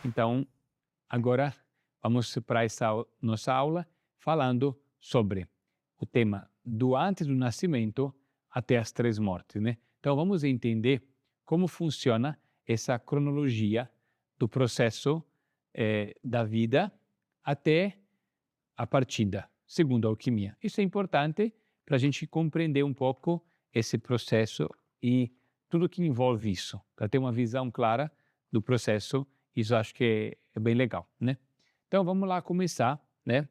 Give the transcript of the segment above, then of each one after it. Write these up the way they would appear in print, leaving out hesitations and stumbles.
Então, agora vamos para essa nossa aula falando sobre o tema do antes do nascimento até as três mortes, né? Então, vamos entender como funciona essa cronologia do processo da vida até a partida, segundo a alquimia. Isso é importante para a gente compreender um pouco esse processo e tudo que envolve isso, para ter uma visão clara do processo. Isso acho que é bem legal, né? Então, vamos lá começar, né?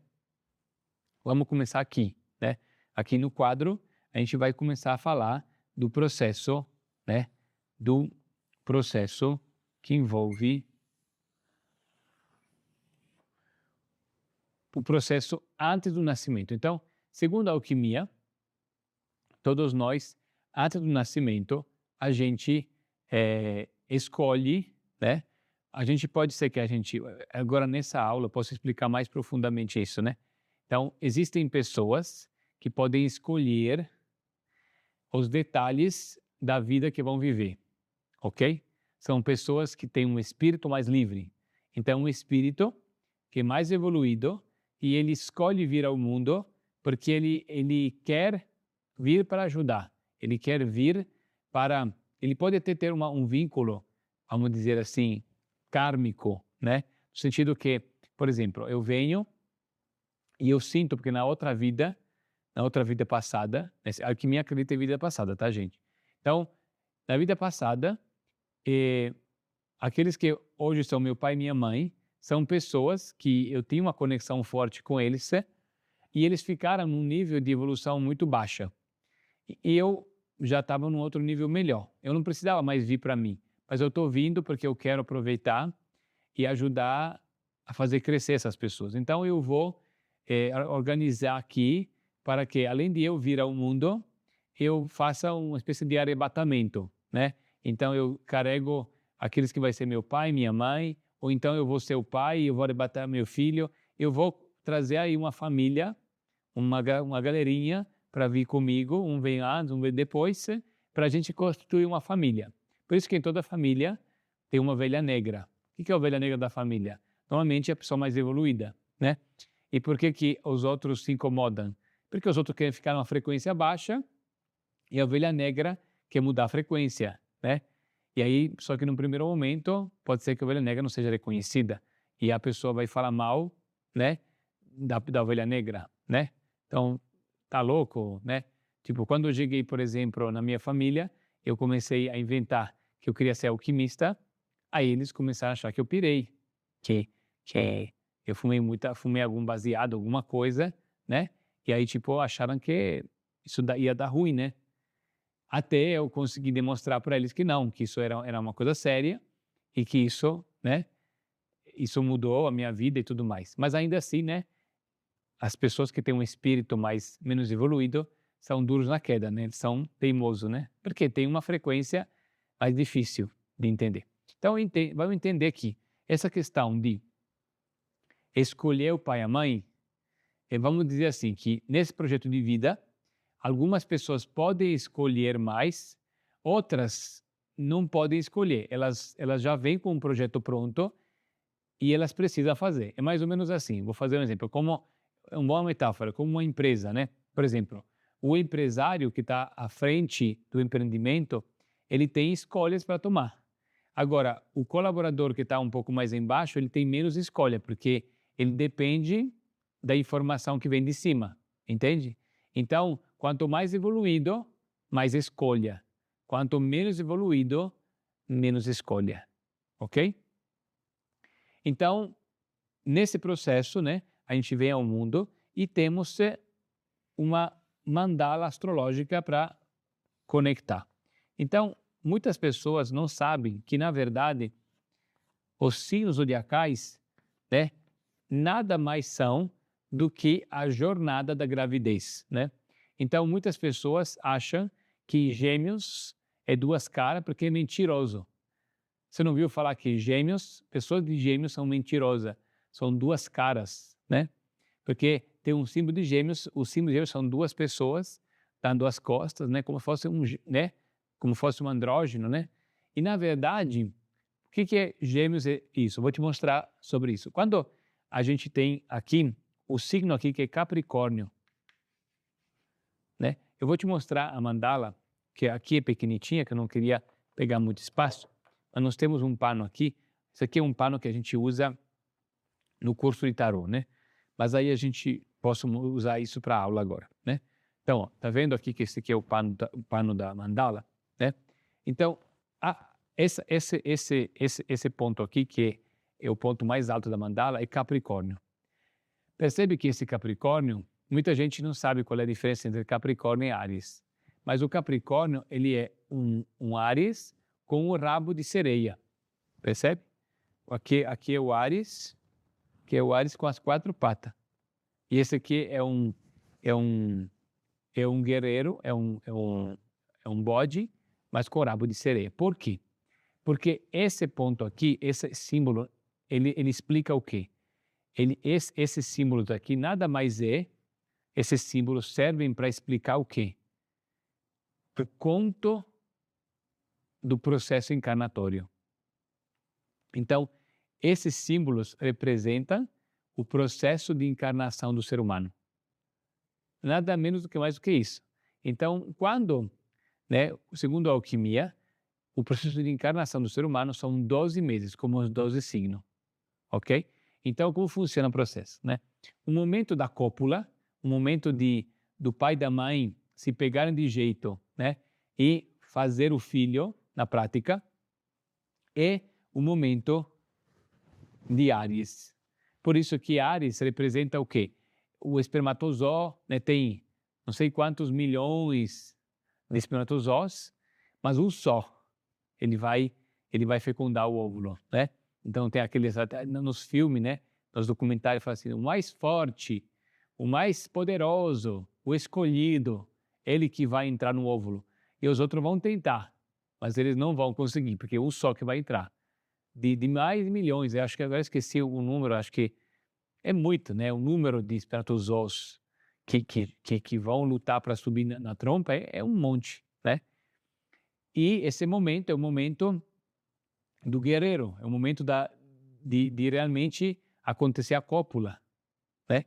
Vamos começar aqui, né? Aqui no quadro, a gente vai começar a falar do processo, né? Do processo que envolve o processo antes do nascimento. Então, segundo a alquimia, todos nós, antes do nascimento, a gente escolhe, né? A gente pode ser que a gente, agora nessa aula, eu posso explicar mais profundamente isso, né? Então, existem pessoas que podem escolher os detalhes da vida que vão viver, ok? São pessoas que têm um espírito mais livre. Então, um espírito que é mais evoluído e ele escolhe vir ao mundo porque ele quer vir para ajudar. Ele quer vir para... Ele pode até ter um vínculo, vamos dizer assim, kármico, né? No sentido que, por exemplo, eu venho e eu sinto, porque na outra vida passada, a alquimia acredita em vida passada, tá, gente? Então, na vida passada, aqueles que hoje são meu pai e minha mãe, são pessoas que eu tinha uma conexão forte com eles e eles ficaram num nível de evolução muito baixa. E eu já estava num outro nível melhor. Eu não precisava mais vir para mim, mas eu estou vindo porque eu quero aproveitar e ajudar a fazer crescer essas pessoas. Então eu vou organizar aqui para que, além de eu vir ao mundo, eu faça uma espécie de arrebatamento, né? Então eu carrego aqueles que vai ser meu pai, minha mãe, ou então eu vou ser o pai e eu vou arrebatar meu filho. Eu vou trazer aí uma família, uma galerinha para vir comigo, um vem antes, um vem depois, para a gente constituir uma família. Por isso que em toda família tem uma ovelha negra. O que é a ovelha negra da família? Normalmente é a pessoa mais evoluída, né? E por que os outros se incomodam? Porque os outros querem ficar numa frequência baixa e a ovelha negra quer mudar a frequência, né? E aí, só que num primeiro momento, pode ser que a ovelha negra não seja reconhecida e a pessoa vai falar mal, né, da ovelha negra, né? Então, tá louco, né? Tipo, quando eu cheguei, por exemplo, na minha família, eu comecei a inventar que eu queria ser alquimista, aí eles começaram a achar que eu pirei, que eu fumei algum baseado, alguma coisa, né? E aí, tipo, acharam que isso ia dar ruim, né? Até eu conseguir demonstrar para eles que não, que isso era uma coisa séria e que isso, né? Isso mudou a minha vida e tudo mais. Mas ainda assim, né? As pessoas que têm um espírito menos evoluído são duros na queda, né? Eles são teimosos, né? Porque tem uma frequência mais difícil de entender. Então, vamos entender que essa questão de escolher o pai e a mãe, vamos dizer assim, que nesse projeto de vida, algumas pessoas podem escolher mais, outras não podem escolher. Elas já vêm com um projeto pronto e elas precisam fazer. É mais ou menos assim. Vou fazer um exemplo. Uma boa metáfora, como uma empresa, né? Por exemplo, o empresário que está à frente do empreendimento, ele tem escolhas para tomar. Agora, o colaborador que está um pouco mais embaixo, ele tem menos escolha, porque ele depende da informação que vem de cima, entende? Então, quanto mais evoluído, mais escolha. Quanto menos evoluído, menos escolha, ok? Então, nesse processo, né, a gente vem ao mundo e temos uma mandala astrológica para conectar. Então, muitas pessoas não sabem que, na verdade, os signos zodiacais, né, nada mais são do que a jornada da gravidez, né? Então, muitas pessoas acham que Gêmeos é duas caras porque é mentiroso. Você não viu falar que pessoas de Gêmeos são mentirosas, são duas caras, né? Porque tem um símbolo de Gêmeos, o símbolo de Gêmeos são duas pessoas dando as costas, né? Como fosse um andrógeno, né? E na verdade, O que é Gêmeos? É isso. Vou te mostrar sobre isso. Quando a gente tem aqui o signo aqui que é Capricórnio, né? Eu vou te mostrar a mandala, que aqui é pequenininha, que eu não queria pegar muito espaço, mas nós temos um pano aqui. Esse aqui é um pano que a gente usa no curso de tarô, né? Mas aí a gente posso usar isso para aula agora, né? Então, ó, tá vendo aqui que esse aqui é o pano da mandala, né? Então, esse ponto aqui, que é o ponto mais alto da mandala, é Capricórnio. Percebe que esse Capricórnio, muita gente não sabe qual é a diferença entre Capricórnio e Áries. Mas o Capricórnio, ele é um Áries com o rabo de sereia. Percebe? Aqui é o Áries, que é o Áries com as 4 patas. E esse aqui é um guerreiro, é um bode, mas com rabo de sereia. Por quê? Porque esse ponto aqui, esse símbolo, ele explica o quê? Esse símbolo aqui nada mais é, esses símbolos servem para explicar o quê? Por conta do processo encarnatório. Então, esses símbolos representam o processo de encarnação do ser humano. Nada menos do que mais do que isso. Então, quando, né, segundo a alquimia, o processo de encarnação do ser humano são 12 meses, como os 12 signos, ok? Então, como funciona o processo, né? O momento da cópula, o momento do pai e da mãe se pegarem de jeito, né, e fazer o filho, na prática, é o momento de Áries. Por isso que Áries representa o quê? O espermatozoide, né, tem não sei quantos milhões de espermatozoides, mas um só ele vai fecundar o óvulo, né? Então tem aqueles até nos filmes, né, nos documentários fala assim, o mais forte, o mais poderoso, o escolhido, ele que vai entrar no óvulo. E os outros vão tentar, mas eles não vão conseguir, porque é um só que vai entrar. De mais de milhões, eu acho que agora esqueci o número, acho que é muito, né? O número de espermatozoides que vão lutar para subir na trompa é um monte, né? E esse momento é o momento do guerreiro, é o momento de realmente acontecer a cópula, né?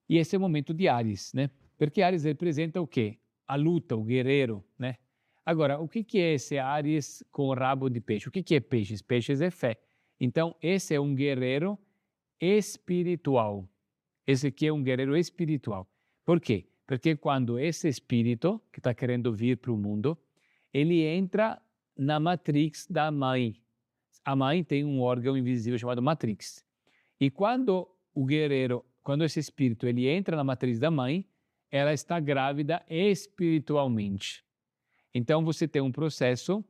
E esse é o momento de Áries, né? Porque Áries representa o quê? A luta, o guerreiro, né? Agora, o que é esse Áries com o rabo de peixe? O que é peixes? Peixes é fé. Então, esse é um guerreiro espiritual. Esse aqui é um guerreiro espiritual. Por quê? Porque quando esse espírito que está querendo vir para o mundo, ele entra na matrix da mãe. A mãe tem um órgão invisível chamado matrix. E quando o guerreiro, quando esse espírito ele entra na matriz da mãe, ela está grávida espiritualmente. Então você tem um processo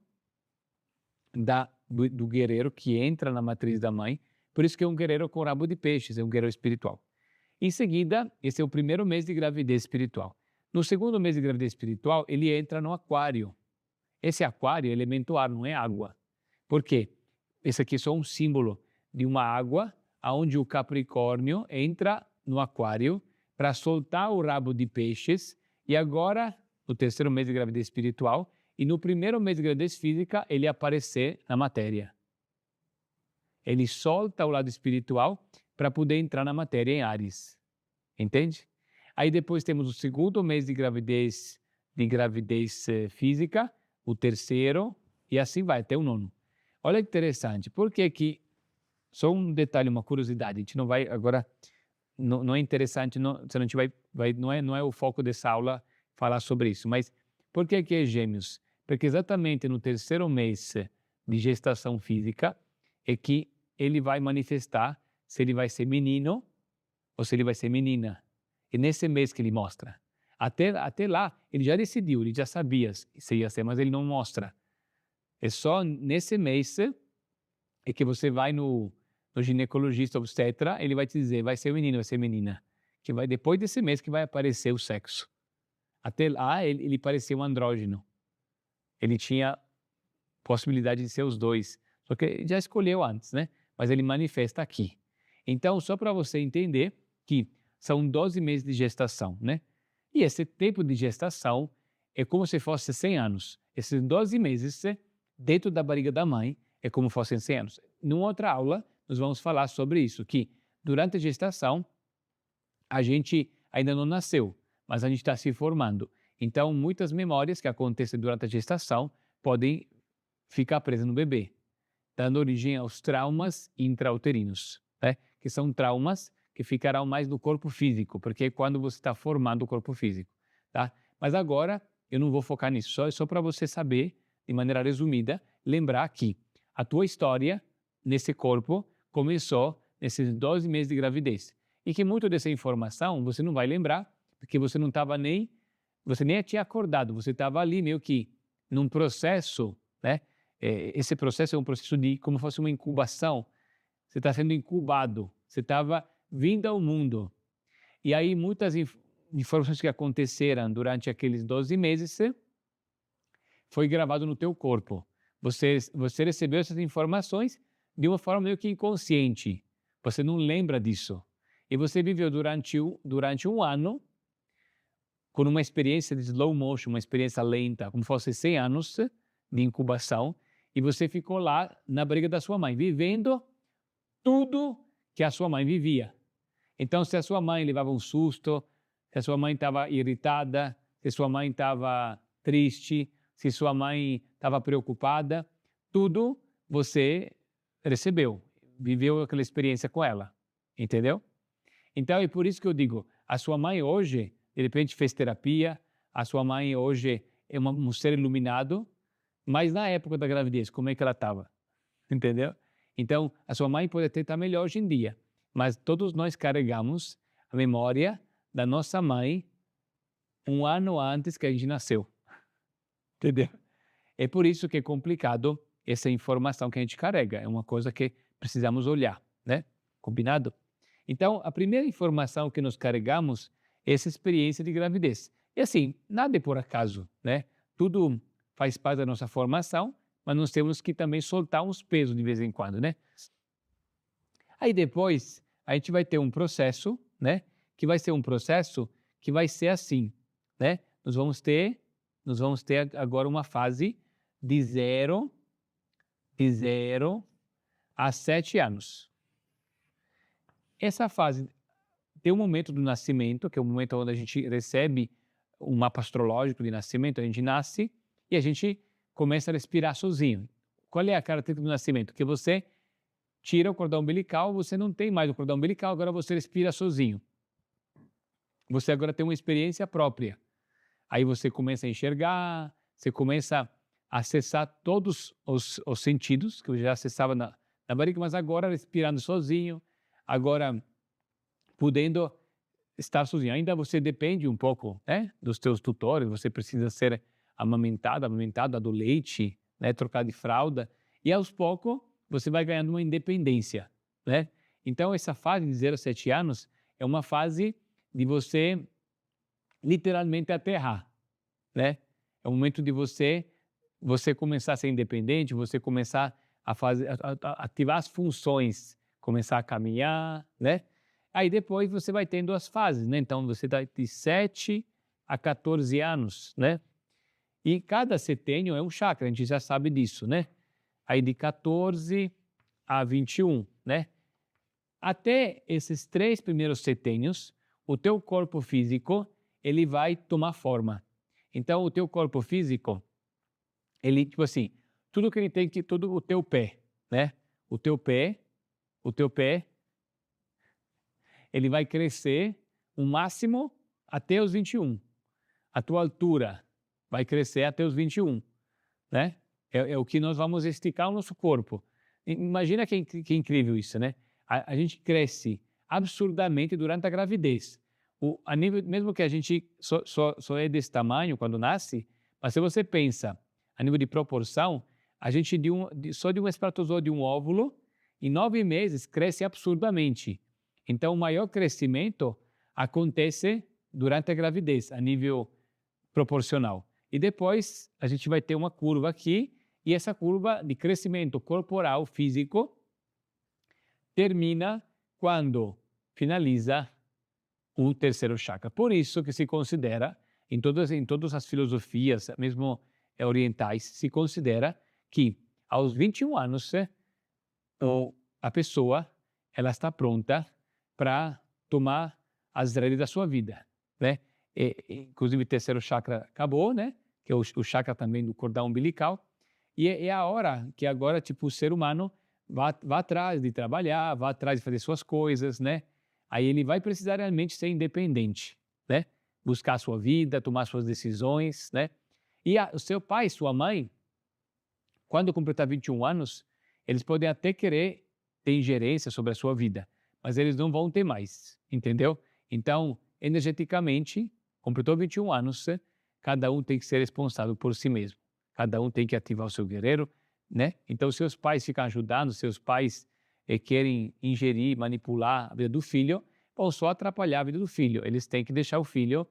do guerreiro que entra na matriz da mãe, por isso que é um guerreiro com rabo de peixes, é um guerreiro espiritual. Em seguida, esse é o primeiro mês de gravidez espiritual. No segundo mês de gravidez espiritual, ele entra no aquário. Esse aquário é elemento ar, não é água. Por quê? Esse aqui é só um símbolo de uma água onde o Capricórnio entra no aquário para soltar o rabo de peixes e agora, no terceiro mês de gravidez espiritual, e no primeiro mês de gravidez física, ele aparecer na matéria. Ele solta o lado espiritual para poder entrar na matéria em Áries. Entende? Aí depois temos o segundo mês de gravidez física, o terceiro, e assim vai, até o nono. Olha que interessante, porque aqui, só um detalhe, uma curiosidade, a gente não vai agora, não é interessante, se a gente não é o foco dessa aula falar sobre isso, mas por que aqui é Gêmeos? Porque exatamente no terceiro mês de gestação física é que ele vai manifestar se ele vai ser menino ou se ele vai ser menina. E nesse mês que ele mostra. Até lá, ele já decidiu, ele já sabia se ia ser, mas ele não mostra. É só nesse mês é que você vai no ginecologista obstetra, ele vai te dizer, vai ser menino, vai ser menina. Que vai depois desse mês que vai aparecer o sexo. Até lá, ele parecia um andrógeno. Ele tinha possibilidade de ser os dois. Só que ele já escolheu antes, né? Mas ele manifesta aqui. Então, só para você entender que são 12 meses de gestação, né? E esse tempo de gestação é como se fosse 100 anos. Esses 12 meses, dentro da barriga da mãe, é como fossem 100 anos. Numa outra aula, nós vamos falar sobre isso, que durante a gestação, a gente ainda não nasceu, mas a gente está se formando. Então, muitas memórias que acontecem durante a gestação podem ficar presas no bebê, dando origem aos traumas intrauterinos, né? Que são traumas que ficarão mais no corpo físico, porque é quando você está formando o corpo físico, tá? Mas agora, eu não vou focar nisso, só para você saber, de maneira resumida, lembrar que a tua história nesse corpo começou nesses 12 meses de gravidez. E que muito dessa informação você não vai lembrar, porque você não estava você nem tinha acordado, você estava ali meio que num processo, né? Esse processo é um processo de como fosse uma incubação. Você está sendo incubado, você estava vindo ao mundo. E aí muitas informações que aconteceram durante aqueles 12 meses foi gravado no teu corpo. Você recebeu essas informações de uma forma meio que inconsciente. Você não lembra disso. E você viveu durante um ano com uma experiência de slow motion, uma experiência lenta, como fosse 100 anos de incubação, e você ficou lá na barriga da sua mãe, vivendo tudo que a sua mãe vivia. Então, se a sua mãe levava um susto, se a sua mãe estava irritada, se a sua mãe estava triste, se sua mãe estava preocupada, tudo você recebeu, viveu aquela experiência com ela, entendeu? Então, é por isso que eu digo, a sua mãe hoje, de repente fez terapia, a sua mãe hoje é um ser iluminado, mas na época da gravidez, como é que ela estava? Entendeu? Então, a sua mãe pode até estar melhor hoje em dia, mas todos nós carregamos a memória da nossa mãe um ano antes que a gente nasceu. Entendeu? É por isso que é complicado essa informação que a gente carrega. É uma coisa que precisamos olhar, né? Combinado? Então, a primeira informação que nós carregamos é essa experiência de gravidez. E assim, nada é por acaso, né? Tudo faz parte da nossa formação, mas nós temos que também soltar uns pesos de vez em quando, né? Aí depois, a gente vai ter um processo, né? Que vai ser um processo que vai ser assim, né? Nós vamos ter agora uma fase de 0 a 7 anos. Essa fase tem um momento do nascimento, que é o momento onde a gente recebe um mapa astrológico de nascimento, a gente nasce e a gente começa a respirar sozinho. Qual é a característica do nascimento? Que você tira o cordão umbilical, você não tem mais o cordão umbilical, agora você respira sozinho. Você agora tem uma experiência própria. Aí você começa a enxergar, você começa a acessar todos os sentidos que você já acessava na barriga, mas agora respirando sozinho, agora podendo estar sozinho. Ainda você depende um pouco, né, dos teus tutores, você precisa ser amamentado, do leite, né, trocar de fralda, e aos poucos você vai ganhando uma independência, né? Então essa fase de 0 a 7 anos é uma fase de você literalmente aterrar, né? É o momento de você começar a ser independente, você começar a ativar as funções, começar a caminhar, né? Aí depois você vai tendo as fases, né? Então você está de 7 a 14 anos, né? E cada setênio é um chakra, a gente já sabe disso, né? Aí de 14 a 21, né? Até esses 3 primeiros setênios, o teu corpo físico, ele vai tomar forma. Então, o teu corpo físico, ele, tipo assim, tudo que ele tem, tudo o teu pé, né? O teu pé, ele vai crescer o máximo até os 21. A tua altura vai crescer até os 21, né? É o que nós vamos esticar o nosso corpo. Imagina que incrível isso, né? A gente cresce absurdamente durante a gravidez. A nível, mesmo que a gente só é desse tamanho quando nasce, mas se você pensa a nível de proporção, a gente só de um espermatozoide, de um óvulo, em 9 meses cresce absurdamente. Então, o maior crescimento acontece durante a gravidez, a nível proporcional. E depois a gente vai ter uma curva aqui, e essa curva de crescimento corporal, físico, termina quando finaliza o terceiro chakra. Por isso que se considera, em todas as filosofias, mesmo orientais, se considera que aos 21 anos, a pessoa ela está pronta para tomar as rédeas da sua vida, né? Inclusive o terceiro chakra acabou, né? Que é o chakra também do cordão umbilical. E é a hora que agora, tipo, o ser humano vá atrás de trabalhar, vá atrás de fazer suas coisas, né? Aí ele vai precisar realmente ser independente, né? Buscar a sua vida, tomar suas decisões, né? E o seu pai, sua mãe, quando completar 21 anos, eles podem até querer ter ingerência sobre a sua vida, mas eles não vão ter mais, entendeu? Então, energeticamente, completou 21 anos, cada um tem que ser responsável por si mesmo. Cada um tem que ativar o seu guerreiro, né? Então, seus pais ficam ajudando, seus pais querem ingerir, manipular a vida do filho, vão só atrapalhar a vida do filho. Eles têm que deixar o filho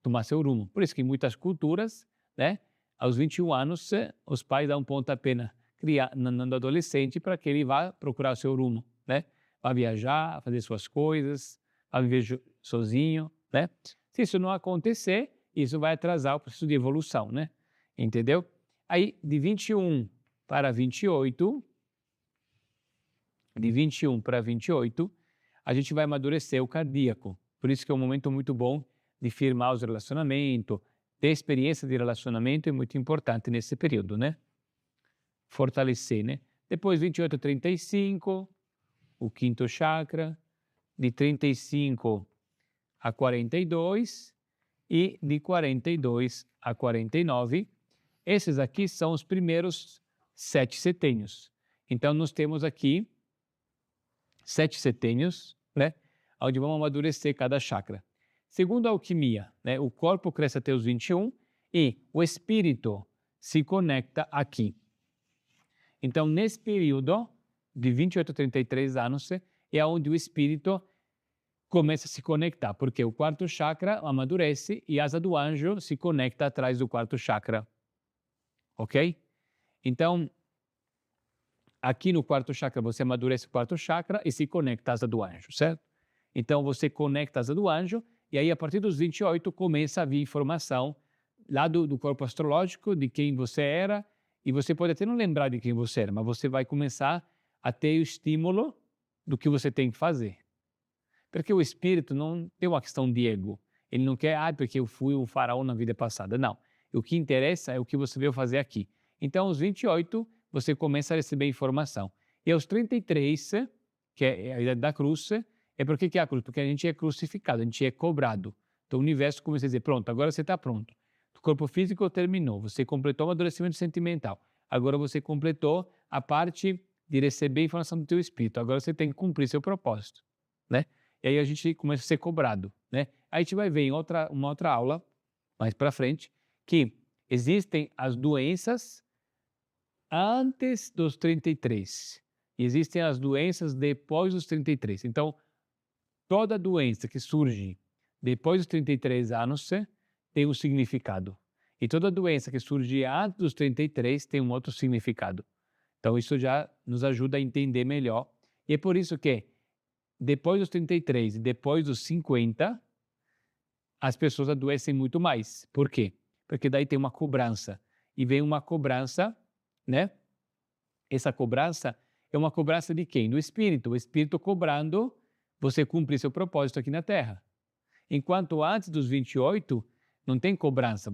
tomar seu rumo. Por isso que em muitas culturas, né, aos 21 anos, os pais dão um pontapé no adolescente para que ele vá procurar o seu rumo, né? Vá viajar, fazer suas coisas, vá viver sozinho, né? Se isso não acontecer, isso vai atrasar o processo de evolução, né? Entendeu? Aí, de 21 para 28, a gente vai amadurecer o cardíaco. Por isso que é um momento muito bom de firmar os relacionamentos, ter experiência de relacionamento é muito importante nesse período, né? Fortalecer, né? Depois, 28 a 35, o quinto chakra, de 35 a 42 e de 42 a 49. Esses aqui são os primeiros 7 setênios. Então, nós temos aqui 7 setênios, né? Onde vamos amadurecer cada chakra. Segundo a alquimia, né? O corpo cresce até os 21 e o espírito se conecta aqui. Então, nesse período de 28 a 33 anos, é onde o espírito começa a se conectar, porque o quarto chakra amadurece e a asa do anjo se conecta atrás do quarto chakra. Ok? Então, aqui no quarto chakra, você amadurece o quarto chakra e se conecta à asa do anjo, certo? Então, você conecta a asa do anjo e aí, a partir dos 28, começa a vir informação lá do corpo astrológico, de quem você era, e você pode até não lembrar de quem você era, mas você vai começar a ter o estímulo do que você tem que fazer. Porque o espírito não tem uma questão de ego. Ele não quer, porque eu fui um faraó na vida passada. Não. O que interessa é o que você veio fazer aqui. Então, aos 28, você começa a receber informação. E aos 33, que é a idade da cruz, é porque que é a cruz? Porque a gente é crucificado, a gente é cobrado. Então, o universo começa a dizer, pronto, agora você está pronto. O corpo físico terminou, você completou o amadurecimento sentimental. Agora você completou a parte de receber informação do teu espírito. Agora você tem que cumprir seu propósito, né? E aí a gente começa a ser cobrado, né? Aí a gente vai ver em uma outra aula, mais para frente, que existem as doenças antes dos 33 e existem as doenças depois dos 33. Então, toda doença que surge depois dos 33 anos tem um significado. E toda doença que surge antes dos 33 tem um outro significado. Então, isso já nos ajuda a entender melhor. E é por isso que depois dos 33 e depois dos 50, as pessoas adoecem muito mais. Por quê? Porque daí tem uma cobrança. E vem uma cobrança, né? Essa cobrança é uma cobrança de quem? Do espírito. O espírito cobrando você cumprir seu propósito aqui na Terra. Enquanto antes dos 28, não tem cobrança.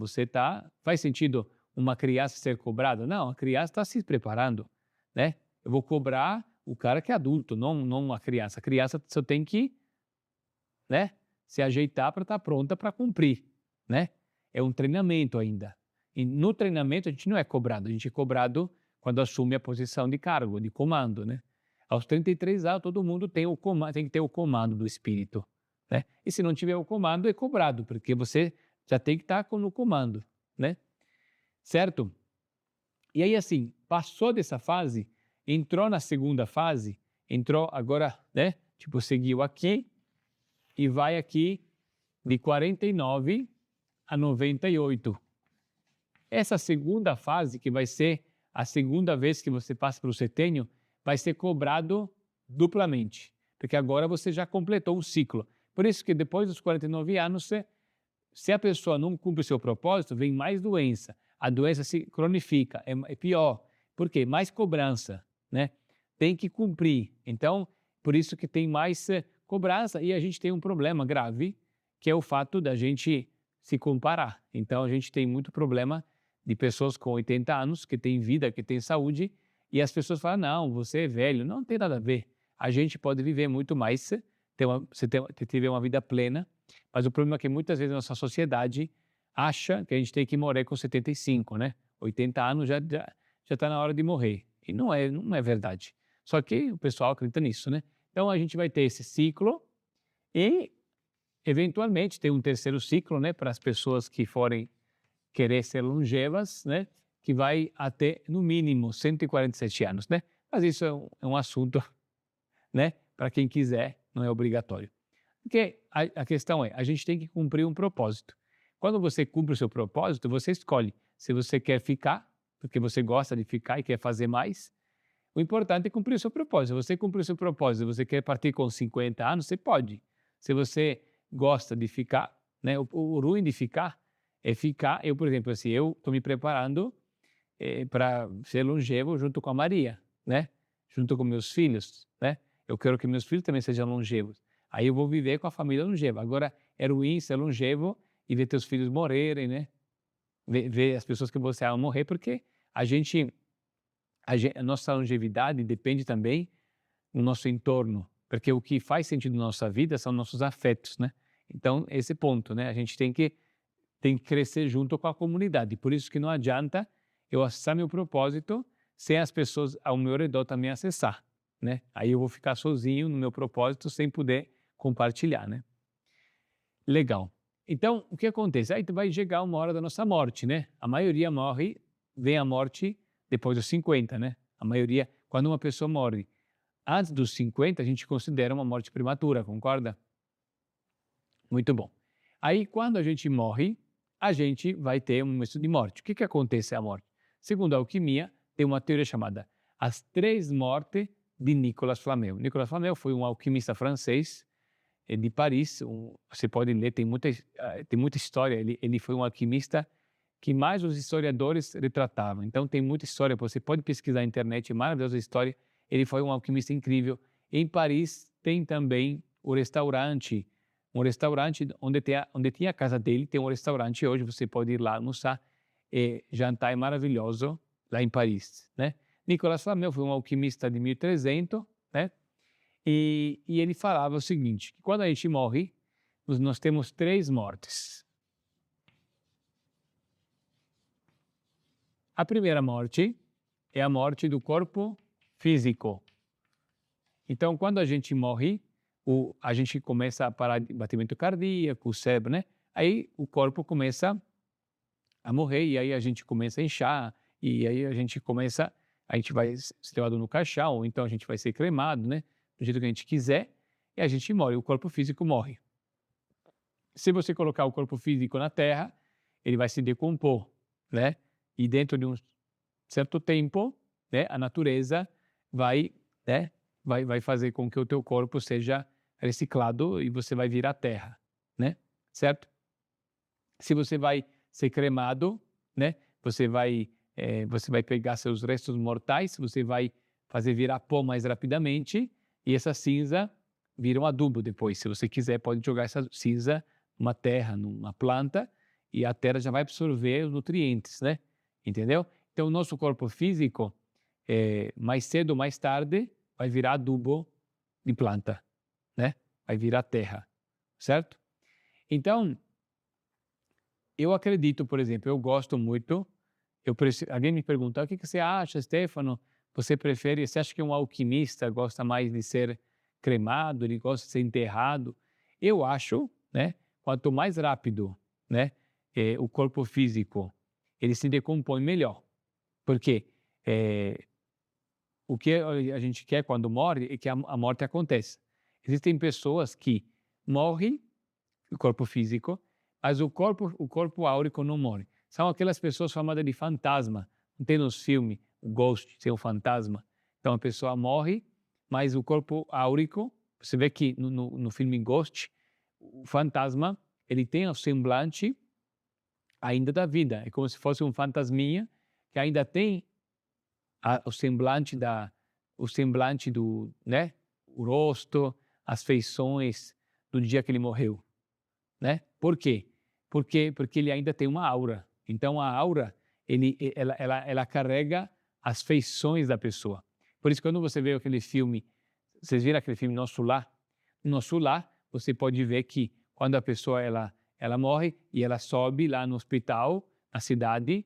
Faz sentido uma criança ser cobrada? Não, a criança está se preparando, né? Eu vou cobrar o cara que é adulto, não a criança. A criança só tem que, né, se ajeitar para estar pronta para cumprir, né? É um treinamento ainda. E no treinamento a gente não é cobrado, a gente é cobrado quando assume a posição de cargo, de comando, né? Aos 33 anos todo mundo tem que ter o comando do espírito, né? E se não tiver o comando é cobrado, porque você já tem que estar no comando, né? Certo? E aí assim, passou dessa fase, entrou na segunda fase, entrou agora, né? Tipo, seguiu aqui e vai aqui de 49 a 98. Essa segunda fase, que vai ser a segunda vez que você passa pelo setênio, vai ser cobrado duplamente, porque agora você já completou um ciclo. Por isso que depois dos 49 anos, se a pessoa não cumpre o seu propósito, vem mais doença. A doença se cronifica, é pior. Por quê? Mais cobrança, né? Tem que cumprir. Então, por isso que tem mais cobrança e a gente tem um problema grave, que é o fato da gente se comparar. Então, a gente tem muito problema de pessoas com 80 anos que têm vida, que têm saúde, e as pessoas falam, não, você é velho. Não tem nada a ver. A gente pode viver muito mais, tiver uma vida plena, mas o problema é que muitas vezes a nossa sociedade acha que a gente tem que morrer com 75, né? 80 anos já está na hora de morrer. E não é verdade. Só que o pessoal acredita nisso, né? Então a gente vai ter esse ciclo e, eventualmente, tem um terceiro ciclo, né? Para as pessoas que forem querer ser longevas, né? Que vai até, no mínimo, 147 anos, né? Mas isso é um assunto, né? Para quem quiser, não é obrigatório. Porque a questão é, a gente tem que cumprir um propósito. Quando você cumpre o seu propósito, você escolhe se você quer ficar, porque você gosta de ficar e quer fazer mais. O importante é cumprir o seu propósito. Se você cumprir o seu propósito, você quer partir com 50 anos, você pode. Se você gosta de ficar, né? O ruim de ficar é ficar. Eu, por exemplo, assim, eu estou me preparando para ser longevo junto com a Maria, né? Junto com meus filhos, né? Eu quero que meus filhos também sejam longevos. Aí eu vou viver com a família longeva. Agora, é ruim ser longevo e ver teus filhos morrerem, né? Ver as pessoas que você ama morrer, porque a nossa longevidade depende também do nosso entorno, porque o que faz sentido na nossa vida são nossos afetos, né? Então, esse ponto, né? A gente tem que crescer junto com a comunidade. Por isso que não adianta eu acessar meu propósito sem as pessoas ao meu redor também acessar, né? Aí eu vou ficar sozinho no meu propósito sem poder compartilhar, né? Legal. Então, o que acontece? Aí vai chegar uma hora da nossa morte, né? A maioria morre, vem a morte depois dos 50, né? A maioria, quando uma pessoa morre antes dos 50, a gente considera uma morte prematura, concorda? Muito bom. Aí, quando a gente morre, a gente vai ter um momento de morte. O que acontece à morte? Segundo a alquimia, tem uma teoria chamada As Três Mortes de Nicolas Flamel. Nicolas Flamel foi um alquimista francês de Paris. Você pode ler, tem muita história. Ele foi um alquimista que mais os historiadores retratavam. Então, tem muita história. Você pode pesquisar na internet, maravilhosa história. Ele foi um alquimista incrível. Em Paris, tem também o restaurante, um restaurante onde tinha a casa dele, tem um restaurante hoje, você pode ir lá almoçar, jantar é maravilhoso lá em Paris, né? Nicolas Flamel foi um alquimista de 1300, né? E ele falava o seguinte, que quando a gente morre, nós temos três mortes. A primeira morte é a morte do corpo físico. Então, quando a gente morre, a gente começa a parar de batimento cardíaco, o cérebro, né? Aí o corpo começa a morrer e aí a gente começa a inchar e aí a gente vai ser levado no caixão, ou então a gente vai ser cremado, né? Do jeito que a gente quiser e a gente morre, o corpo físico morre. Se você colocar o corpo físico na terra, ele vai se decompor, né? E dentro de um certo tempo, né, a natureza vai fazer com que o teu corpo seja reciclado e você vai virar terra, né? Certo? Se você vai ser cremado, né? Você vai pegar seus restos mortais, você vai fazer virar pó mais rapidamente e essa cinza vira um adubo depois. Se você quiser, pode jogar essa cinza numa terra, numa planta e a terra já vai absorver os nutrientes, né? Entendeu? Então, o nosso corpo físico, mais cedo ou mais tarde, vai virar adubo de planta, né? Vai virar terra, certo? Então, eu acredito, por exemplo, eu gosto muito, alguém me pergunta, o que você acha, Stefano? Você acha que um alquimista gosta mais de ser cremado, ele gosta de ser enterrado? Eu acho, né? Quanto mais rápido, né? O corpo físico, ele se decompõe melhor. Porque o que a gente quer quando morre é que a morte aconteça. Existem pessoas que morrem, o corpo físico, mas o corpo áurico não morre. São aquelas pessoas chamadas de fantasma. Não tem nos filmes o ghost, ser um fantasma. Então a pessoa morre, mas o corpo áurico, você vê que no filme Ghost, o fantasma, ele tem o semblante ainda da vida. É como se fosse um fantasminha que ainda tem o semblante do, né? O rosto, as feições do dia que ele morreu, né? Por quê? Porque ele ainda tem uma aura. Então a aura, ela carrega as feições da pessoa. Por isso quando você vê aquele filme, vocês viram aquele filme Nosso Lar? No Nosso Lar, você pode ver que quando a pessoa ela morre e ela sobe lá no hospital, na cidade,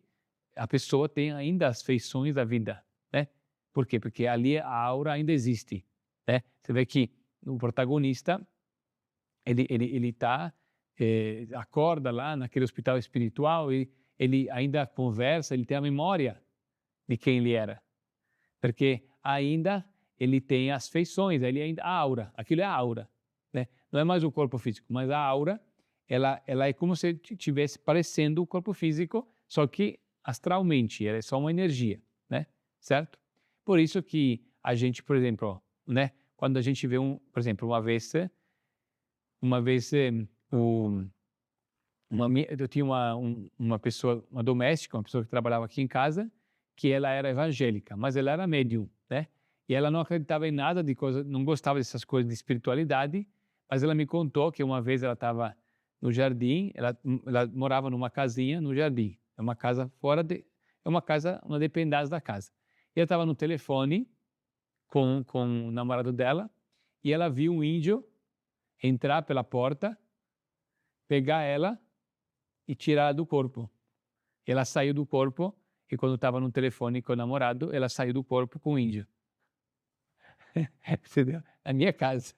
a pessoa tem ainda as feições da vida, né? Por quê? Porque ali a aura ainda existe, né? Você vê que o protagonista, ele acorda lá naquele hospital espiritual e ele ainda conversa, ele tem a memória de quem ele era, porque ainda ele tem as feições, ele ainda a aura, aquilo é a aura, né? Não é mais o corpo físico, mas a aura, ela é como se estivesse parecendo o corpo físico, só que astralmente, ela é só uma energia, né? Certo? Por isso que a gente, por exemplo, né? Quando a gente vê por exemplo, uma vez eu tinha uma pessoa, uma doméstica, uma pessoa que trabalhava aqui em casa, que ela era evangélica, mas ela era médium, né? E ela não acreditava em nada de coisa, não gostava dessas coisas de espiritualidade, mas ela me contou que uma vez ela estava no jardim, ela morava numa casinha no jardim, é uma casa é uma casa, uma dependência da casa. E ela estava no telefone com o namorado dela e ela viu um índio entrar pela porta, pegar ela e tirar do corpo. Ela saiu do corpo e quando estava no telefone com o namorado, ela saiu do corpo com o índio. Entendeu? Na minha casa.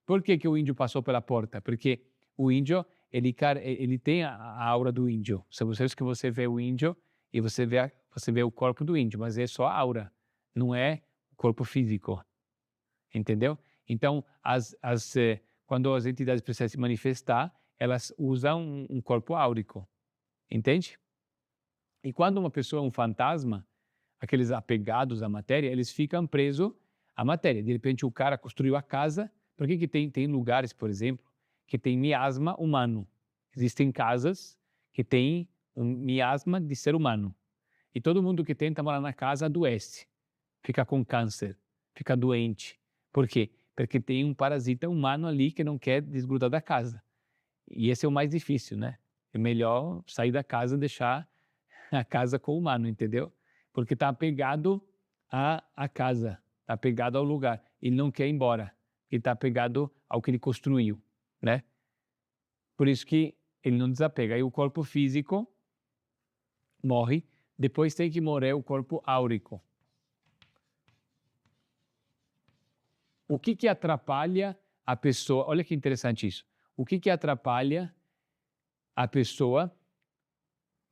Por que o índio passou pela porta? Porque o índio, ele tem a aura do índio. Se você vê o índio e você vê o corpo do índio, mas é só a aura, não é o corpo físico. Entendeu? Então, quando as entidades precisam se manifestar, elas usam um corpo áurico. Entende? E quando uma pessoa é um fantasma, aqueles apegados à matéria, eles ficam presos à matéria. De repente, o cara construiu a casa. Por que tem lugares, por exemplo, que tem miasma humano? Existem casas que têm um miasma de ser humano. E todo mundo que tenta morar na casa adoece, fica com câncer, fica doente. Por quê? Porque tem um parasita humano ali que não quer desgrudar da casa. E esse é o mais difícil, né? É melhor sair da casa e deixar a casa com o humano, entendeu? Porque está apegado à casa, está apegado ao lugar. Ele não quer ir embora, ele está apegado ao que ele construiu, né? Por isso que ele não desapega. Aí o corpo físico morre, depois tem que morrer o corpo áurico. O que atrapalha a pessoa? Olha que interessante isso. O que atrapalha a pessoa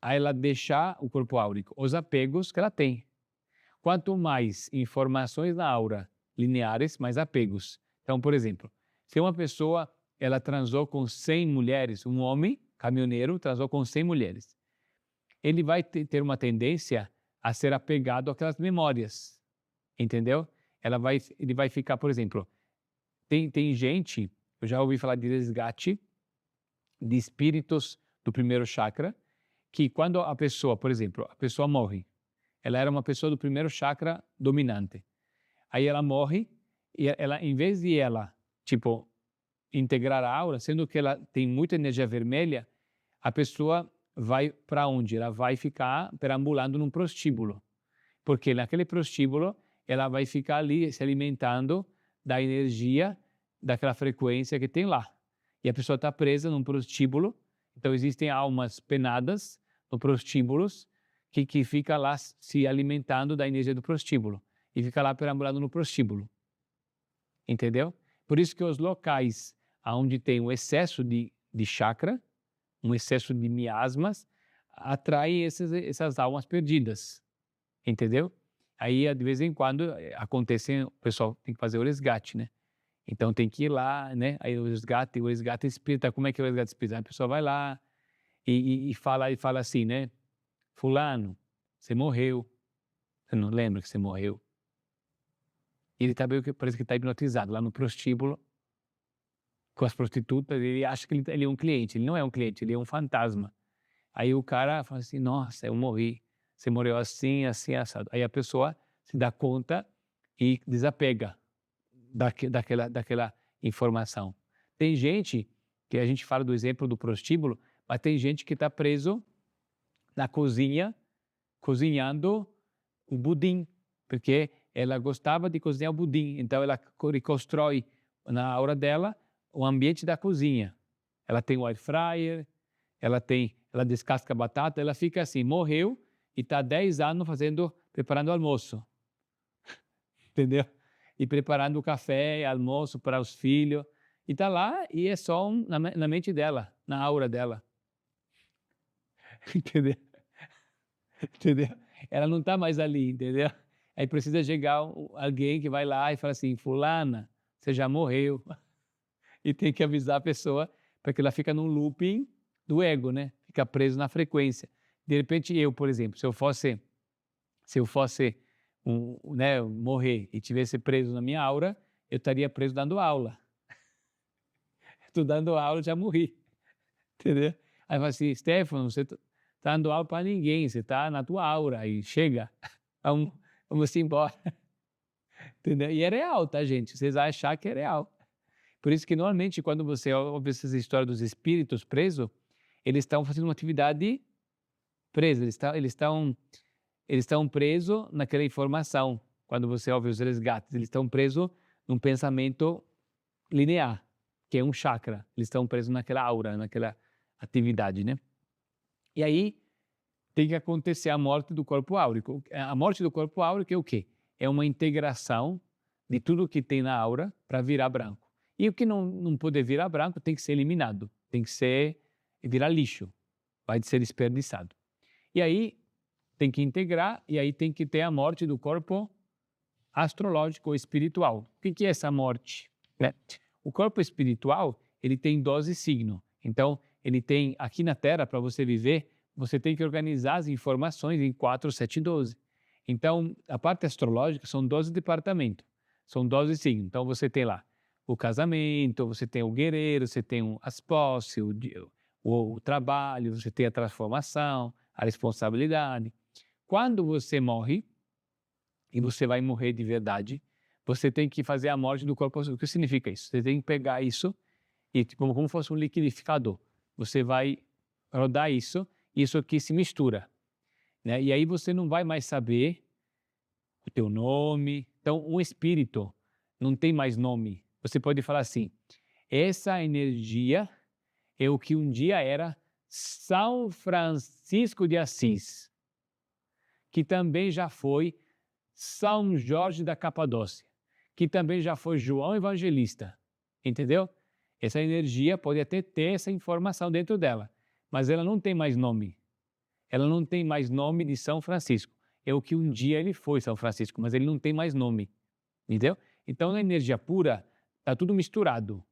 a ela deixar o corpo áurico? Os apegos que ela tem. Quanto mais informações na aura lineares, mais apegos. Então, por exemplo, se uma pessoa ela transou com 100 mulheres, um homem caminhoneiro transou com 100 mulheres, ele vai ter uma tendência a ser apegado àquelas memórias, entendeu? Ele vai ficar, por exemplo, tem gente, eu já ouvi falar de resgate de espíritos do primeiro chakra, que quando a pessoa, por exemplo, a pessoa morre, ela era uma pessoa do primeiro chakra dominante. Aí ela morre e ela, em vez de ela, tipo, integrar a aura, sendo que ela tem muita energia vermelha, a pessoa vai para onde? Ela vai ficar perambulando num prostíbulo. Porque naquele prostíbulo, ela vai ficar ali se alimentando da energia daquela frequência que tem lá. E a pessoa está presa num prostíbulo, então existem almas penadas no prostíbulos que fica lá se alimentando da energia do prostíbulo e fica lá perambulando no prostíbulo. Entendeu? Por isso que os locais onde tem um excesso de chakra, um excesso de miasmas, atrai essas almas perdidas. Entendeu? Aí, de vez em quando, acontece, o pessoal tem que fazer o resgate, né? Então, tem que ir lá, né? Aí o resgate espírita, como é que é o resgate espírita? A pessoa vai lá e fala assim, né? Fulano, você morreu. Você não lembra que você morreu? E ele parece que está hipnotizado lá no prostíbulo com as prostitutas. Ele acha que ele é um cliente. Ele não é um cliente, ele é um fantasma. Aí o cara fala assim, nossa, eu morri. você morreu assim, assim, assado. Aí a pessoa se dá conta e desapega daquela informação. Tem gente, que a gente fala do exemplo do prostíbulo, mas tem gente que está preso na cozinha, cozinhando o pudim, porque ela gostava de cozinhar o pudim, então ela reconstrói na hora dela o ambiente da cozinha. Ela tem o air fryer, ela descasca a batata, ela fica assim, morreu e está 10 anos preparando o almoço, entendeu? E preparando o café, almoço para os filhos, e está lá e é só na mente dela, na aura dela, entendeu? Entendeu? Ela não está mais ali, entendeu? Aí precisa chegar alguém que vai lá e fala assim, fulana, você já morreu. E tem que avisar a pessoa, porque ela fica num looping do ego, né? Fica preso na frequência. De repente eu, por exemplo, se eu fosse né, morrer e tivesse preso na minha aura, eu estaria preso dando aula. Estou dando aula, já morri. Entendeu? Aí fala assim, Stefano, você está dando aula para ninguém, você está na tua aura, aí chega, vamos embora. Entendeu? E é real, tá, gente? Vocês vão achar que é real. Por isso que, normalmente, quando você ouve essas histórias dos espíritos presos, eles estão fazendo uma atividade presa, eles estão presos naquela informação. Quando você ouve os resgates, eles estão presos num pensamento linear, que é um chakra. Eles estão presos naquela aura, naquela atividade, né? E aí tem que acontecer a morte do corpo áurico. A morte do corpo áurico é o quê? É uma integração de tudo que tem na aura para virar branco. E o que não pode virar branco tem que ser eliminado, tem que virar lixo, vai ser desperdiçado. E aí tem que integrar, e aí tem que ter a morte do corpo astrológico ou espiritual. O que é essa morte? O corpo espiritual, ele tem 12 signos. Então, ele tem, aqui na Terra, para você viver, você tem que organizar as informações em 4, 7 e 12. Então, a parte astrológica são 12 departamentos, são 12 signos. Então, você tem lá o casamento, você tem o guerreiro, você tem as posses, o trabalho, você tem a transformação, a responsabilidade. Quando você morre, e você vai morrer de verdade, você tem que fazer a morte do corpo. O que significa isso? Você tem que pegar isso, e como fosse um liquidificador. Você vai rodar isso aqui se mistura, né? E aí você não vai mais saber o teu nome. Então, um espírito não tem mais nome. Você pode falar assim, essa energia é o que um dia era São Francisco de Assis, que também já foi São Jorge da Capadócia, que também já foi João Evangelista, entendeu? Essa energia pode até ter essa informação dentro dela, mas ela não tem mais nome. Ela não tem mais nome de São Francisco. É o que um dia ele foi São Francisco, mas ele não tem mais nome, entendeu? Então, na energia pura, está tudo misturado.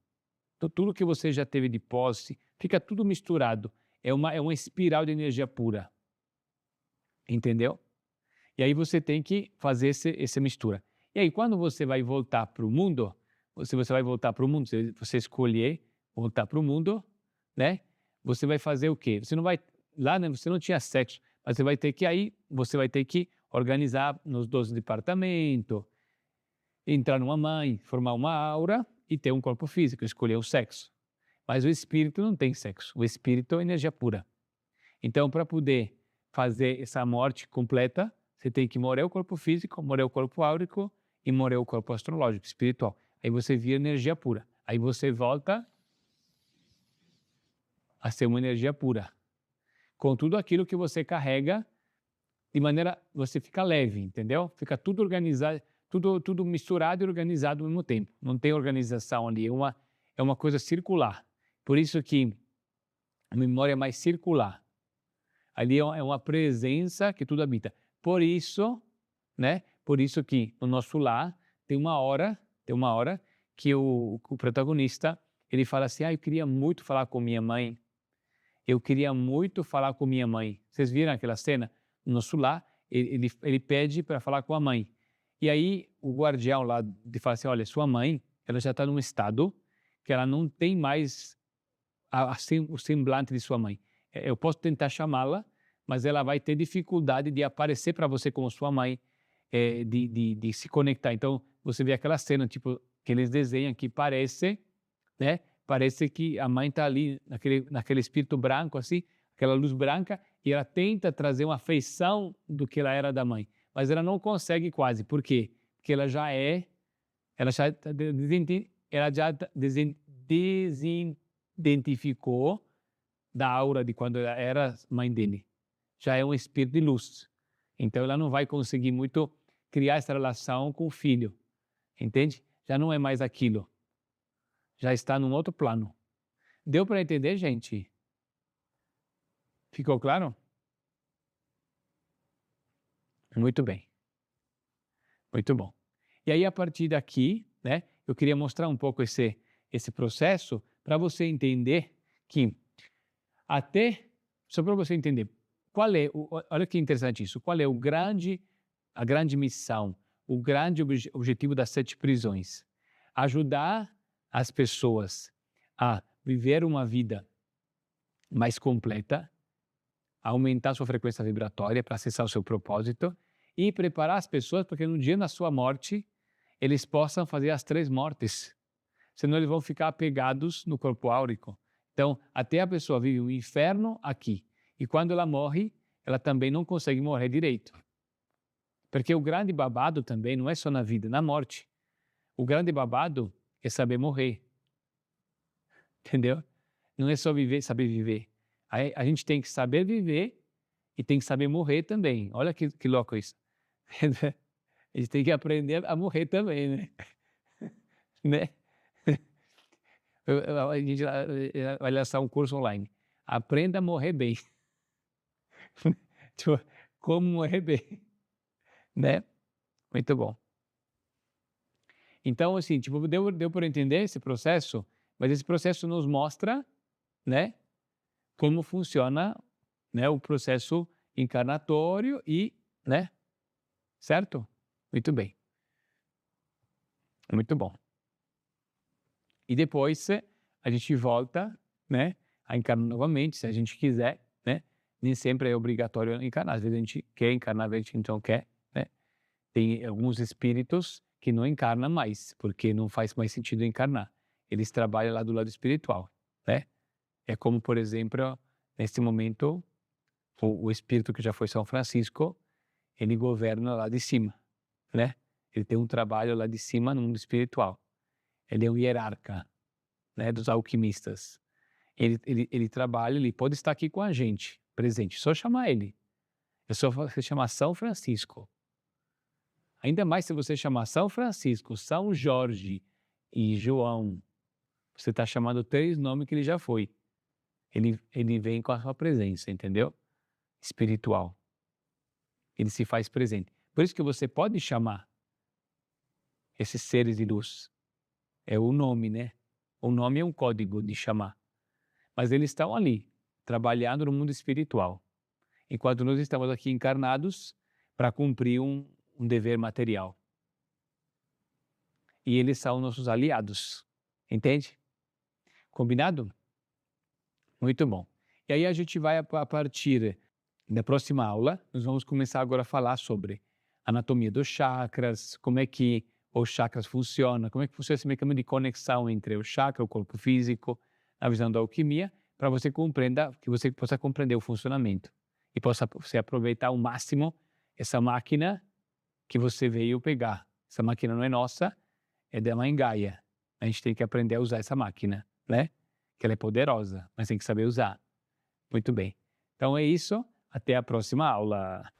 Então, tudo que você já teve de posse, fica tudo misturado. É uma espiral de energia pura. Entendeu? E aí você tem que fazer essa mistura. E aí, quando você vai voltar para o mundo, você vai voltar para o mundo, você escolher voltar para o mundo, né? Você vai fazer o quê? Você não vai, lá, né, você não tinha sexo, mas você vai ter que organizar nos 12 departamentos, entrar numa mãe, formar uma aura e ter um corpo físico, escolher o sexo. Mas o espírito não tem sexo, o espírito é energia pura. Então, para poder fazer essa morte completa, você tem que morrer o corpo físico, morrer o corpo áurico e morrer o corpo astrológico, espiritual. Aí você vira energia pura. Aí você volta a ser uma energia pura. Com tudo aquilo que você carrega, de maneira, você fica leve, entendeu? Fica tudo organizado, tudo misturado e organizado ao mesmo tempo. Não tem organização ali, é uma coisa circular. Por isso que a memória é mais circular. Ali é uma presença que tudo habita. Por isso, né? Por isso que no nosso lar tem uma hora que o protagonista, ele fala assim, eu queria muito falar com minha mãe. Eu queria muito falar com minha mãe. Vocês viram aquela cena? No nosso lar, ele pede para falar com a mãe. E aí o guardião lá fala assim, olha, sua mãe, ela já está num estado que ela não tem mais o semblante de sua mãe. Eu posso tentar chamá-la, mas ela vai ter dificuldade de aparecer para você como sua mãe, de se conectar. Então, você vê aquela cena, tipo, que eles desenham que parece, né? Parece que a mãe está ali, naquele espírito branco, assim, aquela luz branca, e ela tenta trazer uma feição do que ela era da mãe. Mas ela não consegue quase. Por quê? Porque ela já desidentificou da aura de quando ela era mãe dele. Já é um espírito de luz. Então, ela não vai conseguir muito criar essa relação com o filho. Entende? Já não é mais aquilo. Já está num outro plano. Deu para entender, gente? Ficou claro? Muito bem. Muito bom. E aí, a partir daqui, né, eu queria mostrar um pouco esse processo para você entender que só para você entender, olha que interessante isso, qual é a grande missão, o grande objetivo das 7 prisões? Ajudar as pessoas a viver uma vida mais completa, aumentar sua frequência vibratória para acessar o seu propósito e preparar as pessoas para que no dia da sua morte eles possam fazer as 3 mortes. Senão eles vão ficar apegados no corpo áurico. Então, até a pessoa vive um inferno aqui. E quando ela morre, ela também não consegue morrer direito. Porque o grande babado também não é só na vida, na morte. O grande babado é saber morrer. Entendeu? Não é só saber viver. A gente tem que saber viver e tem que saber morrer também. Olha que louco isso. A gente tem que aprender a morrer também, né? Né? A gente vai lançar um curso online. Aprenda a morrer bem. Tipo, como morrer bem. Né? Muito bom. Então, assim, tipo, deu para entender esse processo? Mas esse processo nos mostra, né, como funciona, né, o processo encarnatório e, né, certo? Muito bem. Muito bom. E depois a gente volta, né, a encarnar novamente, se a gente quiser, né? Nem sempre é obrigatório encarnar. Às vezes a gente quer encarnar, às vezes a gente não quer, né? Tem alguns espíritos que não encarnam mais, porque não faz mais sentido encarnar. Eles trabalham lá do lado espiritual, né? É como, por exemplo, neste momento, o espírito que já foi São Francisco, ele governa lá de cima, né? Ele tem um trabalho lá de cima no mundo espiritual. Ele é um hierarca, né, dos alquimistas. Ele trabalha, ele pode estar aqui com a gente, presente, só chamar ele. É só você chamar São Francisco. Ainda mais se você chamar São Francisco, São Jorge e João, você está chamando 3 nomes que ele já foi. Ele vem com a sua presença, entendeu? Espiritual. Ele se faz presente. Por isso que você pode chamar esses seres de luz. É o nome, né? O nome é um código de chamar. Mas eles estão ali, trabalhando no mundo espiritual. Enquanto nós estamos aqui encarnados para cumprir um dever material. E eles são nossos aliados. Entende? Combinado? Muito bom. E aí a gente vai, a partir da próxima aula, nós vamos começar agora a falar sobre anatomia dos chakras, como é que os chakras funcionam, como é que funciona esse mecanismo de conexão entre o chakra, o corpo físico, a visão da alquimia, para você compreenda, que você possa compreender o funcionamento e possa você aproveitar ao máximo essa máquina que você veio pegar. Essa máquina não é nossa, é da Mãe Gaia. A gente tem que aprender a usar essa máquina, né? Que ela é poderosa, mas tem que saber usar. Muito bem. Então é isso. Até a próxima aula.